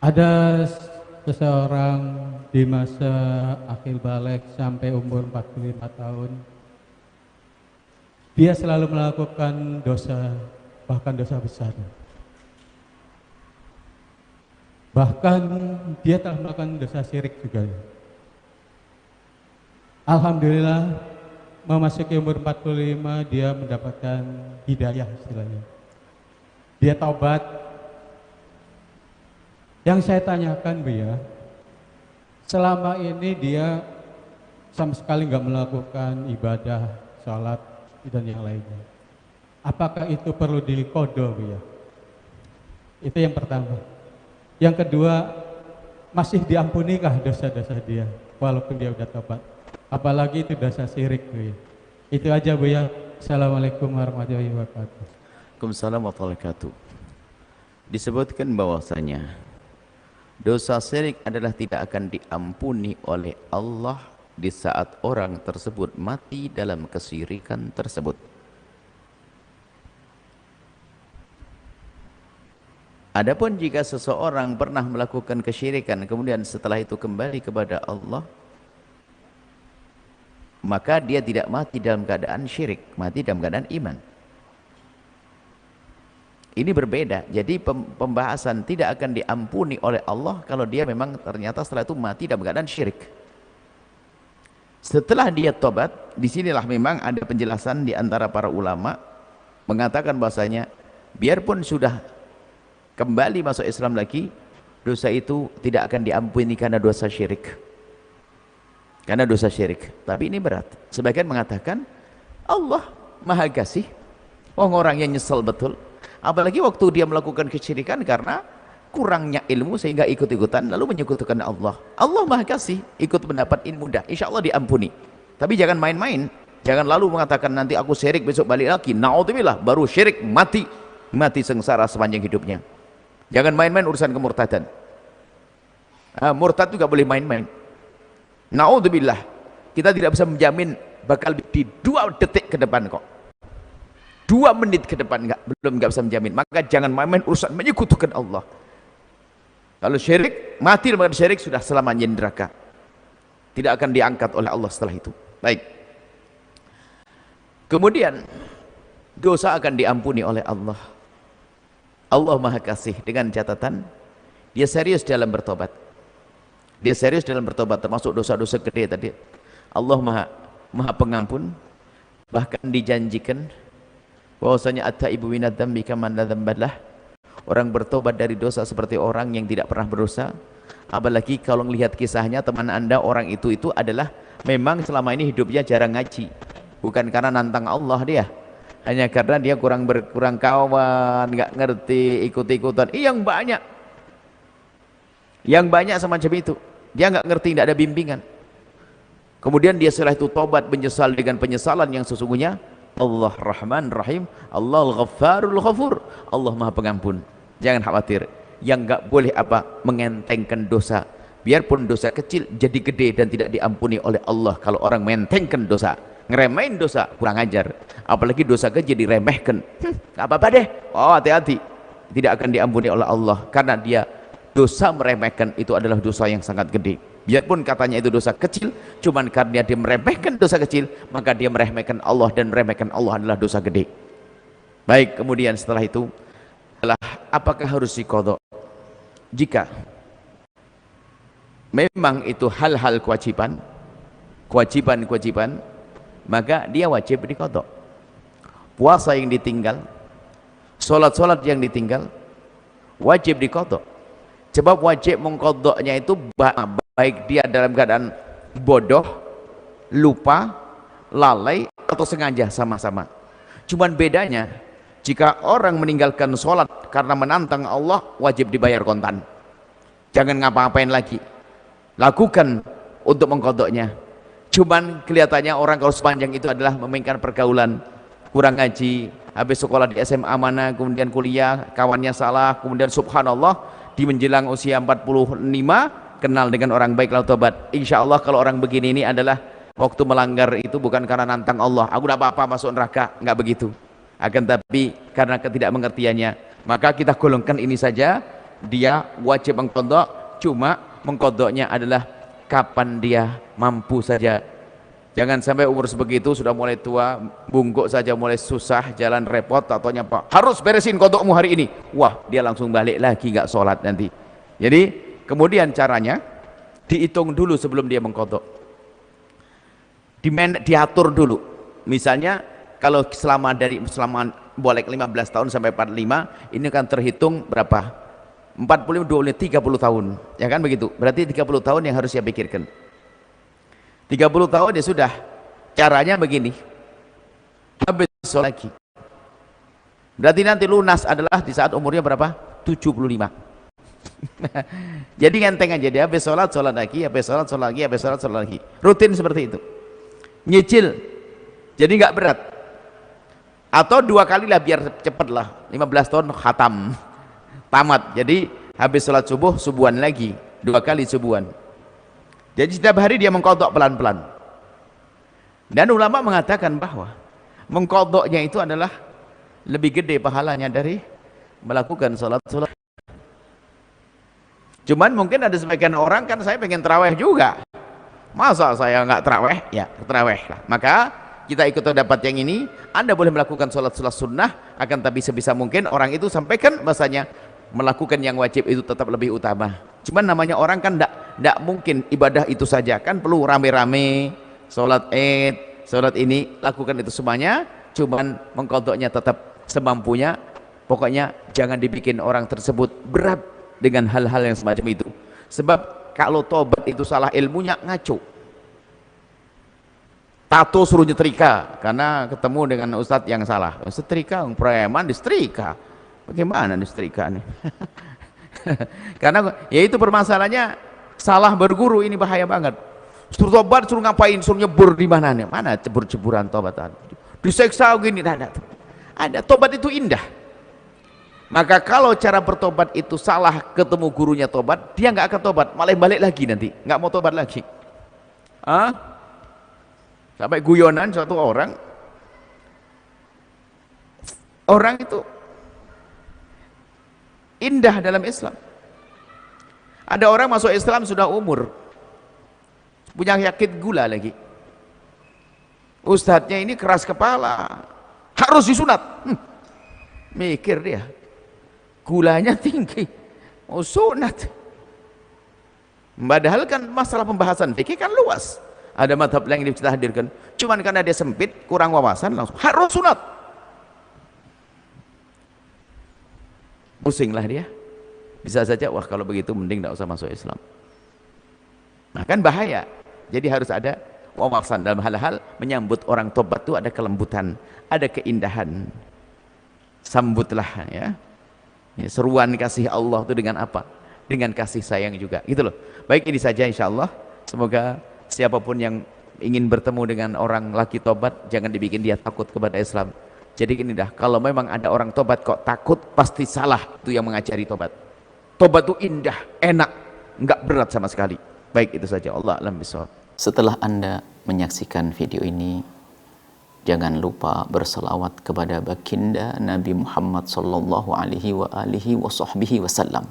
Ada seseorang di masa akhir balik sampai umur 45 tahun, dia selalu melakukan dosa, bahkan dosa besar. Bahkan dia telah melakukan dosa syirik juga. Alhamdulillah, memasuki umur 45 dia mendapatkan hidayah istilahnya. Dia taubat. Yang saya tanyakan Bu ya, selama ini dia sama sekali nggak melakukan ibadah, sholat dan yang lainnya. Apakah itu perlu dikodo Bu ya? Itu yang pertama. Yang kedua, masih diampunikah dosa-dosa dia walaupun dia udah taubat? Apalagi itu dosa syirik Bu ya. Itu aja Bu ya. Assalamualaikum warahmatullahi wabarakatuh. Waalaikumsalam warahmatullahi wabarakatuh. Disebutkan bahwasanya dosa syirik adalah tidak akan diampuni oleh Allah di saat orang tersebut mati dalam kesyirikan tersebut. Adapun jika seseorang pernah melakukan kesyirikan kemudian setelah itu kembali kepada Allah, maka dia tidak mati dalam keadaan syirik, mati dalam keadaan iman. Ini berbeda. Jadi pembahasan tidak akan diampuni oleh Allah kalau dia memang ternyata setelah itu mati dalam keadaan syirik. Setelah dia tobat, disinilah memang ada penjelasan di antara para ulama mengatakan bahasanya biarpun sudah kembali masuk Islam lagi, dosa itu tidak akan diampuni karena dosa syirik. Karena dosa syirik. Tapi ini berat. Sebagian mengatakan Allah Maha Kasih. Orang yang nyesel betul. Apalagi waktu dia melakukan kesyirikan karena kurangnya ilmu sehingga ikut-ikutan lalu menyekutukan Allah. Allah Maha Kasih, ikut pendapat ini mudah, insya Allah diampuni. Tapi jangan main-main, jangan lalu mengatakan nanti aku syirik besok balik lagi. Na'udzubillah, baru syirik mati sengsara sepanjang hidupnya. Jangan main-main urusan kemurtadan. Murtad juga boleh main-main. Na'udzubillah, kita tidak bisa menjamin bakal di 2 detik ke depan kok. 2 menit ke depan belum bisa menjamin. Maka jangan main-main urusan menyekutukan Allah. Kalau syirik, mati dalam syirik sudah selamanya di neraka. Tidak akan diangkat oleh Allah setelah itu. Baik. Kemudian dosa akan diampuni oleh Allah. Allah Maha Kasih dengan catatan dia serius dalam bertobat. Dia serius dalam bertobat termasuk dosa-dosa gede tadi. Allah Maha Pengampun. Bahkan dijanjikan bahwasanya at-taibu minadz dzambi kaman la dzambalah. Orang bertobat dari dosa seperti orang yang tidak pernah berdosa. Apalagi kalau melihat kisahnya teman Anda, orang itu adalah memang selama ini hidupnya jarang ngaji. Bukan karena nantang Allah dia. Hanya karena dia kurang kawan, nggak ngerti, ikut-ikutan. Yang banyak semacam itu. Dia nggak ngerti, tidak ada bimbingan. Kemudian dia setelah itu tobat, menyesal dengan penyesalan yang sesungguhnya. Allah Rahman Rahim, Allah Al-Ghaffarul Ghafur, Allah Maha Pengampun. Jangan khawatir. Yang enggak boleh mengentengkan dosa. Biarpun dosa kecil jadi gede dan tidak diampuni oleh Allah. Kalau orang mengentengkan dosa, ngeremain dosa, kurang ajar. Apalagi dosa kecil diremehkan. Enggak apa-apa deh. Oh, hati-hati. Tidak akan diampuni oleh Allah karena dia dosa meremehkan itu adalah dosa yang sangat gede. Biarpun katanya itu dosa kecil, cuman karena dia meremehkan dosa kecil, maka dia meremehkan Allah, dan meremehkan Allah adalah dosa gede. Baik, kemudian setelah itu adalah apakah harus diqadha? Jika memang itu hal-hal kewajiban, maka dia wajib diqadha. Puasa yang ditinggal, sholat yang ditinggal, wajib diqadha. Sebab wajib mengqadhanya itu baik dia dalam keadaan bodoh, lupa, lalai atau sengaja, sama-sama. Cuman bedanya jika orang meninggalkan sholat karena menantang Allah, wajib dibayar kontan. Jangan ngapa-ngapain lagi, lakukan untuk mengqadhanya. Cuman kelihatannya orang kalau sepanjang itu adalah memainkan pergaulan, kurang ngaji, habis sekolah di SMA mana, kemudian kuliah, kawannya salah, kemudian subhanallah di menjelang usia 45 kenal dengan orang baik lalu tobat. Insya Allah kalau orang begini ini adalah waktu melanggar itu bukan karena nantang Allah, aku tidak apa-apa masuk neraka, enggak begitu. Akan tapi karena ketidakmengertiannya, maka kita golongkan ini saja dia wajib mengqadha, cuma mengqadhanya adalah kapan dia mampu saja. Jangan sampai umur sebegitu sudah mulai tua, bungkuk saja mulai susah, jalan repot, atau nyapa harus beresin qadhamu hari ini. Wah, dia langsung balik lagi nggak sholat nanti. Jadi kemudian caranya dihitung dulu sebelum dia mengqadha. Diatur dulu. Misalnya kalau selama boleh 15 tahun sampai 45, ini kan terhitung berapa? 45, 20, 30 tahun. Ya kan begitu? Berarti 30 tahun yang harus dia pikirkan. 30 tahun ya sudah. Caranya begini. Habis sholat lagi. Berarti nanti lunas adalah di saat umurnya berapa? 75. Jadi enteng aja, dia habis sholat lagi, habis sholat lagi, habis sholat lagi. Rutin seperti itu. Nyicil. Jadi nggak berat. Atau 2 kali lah biar cepet lah. 15 tahun khatam. Tamat. Jadi habis sholat subuhan lagi. 2 kali subuhan. Jadi setiap hari dia mengqadha pelan-pelan. Dan ulama mengatakan bahwa mengqadhanya itu adalah lebih gede pahalanya dari melakukan sholat. Cuman mungkin ada sebagian orang kan, saya pengen tarawih juga. Masa saya nggak tarawih? Ya, tarawih lah. Maka kita ikut dapat yang ini. Anda boleh melakukan sholat sunnah, akan tapi sebisa mungkin orang itu sampaikan bahasanya melakukan yang wajib itu tetap lebih utama. Cuman namanya orang kan tidak mungkin ibadah itu saja, kan perlu rame-rame, sholat id, sholat ini, lakukan itu semuanya. Cuman mengqadhanya tetap semampunya. Pokoknya jangan dibikin orang tersebut berat dengan hal-hal yang semacam itu. Sebab kalau tobat itu salah ilmunya, ngaco. Tato suruh nyetrika karena ketemu dengan ustadz yang salah. Setrika, preman disetrika. Bagaimana disetrika nih? Karena ya itu permasalahannya, salah berguru ini bahaya banget. Suruh tobat, suruh ngapain? Suruh nyebur di mana nih? Mana cebur-ceburan tobatan? Diseksa gini, ada. Tobat itu indah. Maka kalau cara bertobat itu salah, ketemu gurunya tobat, dia nggak akan tobat, malah balik lagi nanti, nggak mau tobat lagi. Sampai guyonan suatu orang itu indah dalam Islam. Ada orang masuk Islam sudah umur, punya penyakit gula lagi. Ustadznya ini keras kepala, harus disunat. Mikir dia, gulanya tinggi, mau sunat. Padahal kan masalah pembahasan fikih kan luas. Ada madhab lain yang kita hadirkan. Cuman karena dia sempit, kurang wawasan, langsung harus sunat. Pusinglah dia. Bisa saja, wah kalau begitu mending tidak usah masuk Islam. Nah kan bahaya. Jadi harus ada wawasan dalam hal-hal menyambut orang tobat itu, ada kelembutan, ada keindahan. Sambutlah ya. Seruan kasih Allah itu dengan apa? Dengan kasih sayang juga. Gitu loh. Baik, ini saja insya Allah. Semoga siapapun yang ingin bertemu dengan orang laki tobat, jangan dibikin dia takut kepada Islam. Jadi gini dah, kalau memang ada orang tobat kok takut, pasti salah itu yang mengajari tobat. Tobat itu indah, enak, enggak berat sama sekali. Baik, itu saja. Allah a'lam bishawab. Setelah Anda menyaksikan video ini, jangan lupa berselawat kepada baginda Nabi Muhammad sallallahu alaihi wa alihi wa sahbihi wasallam.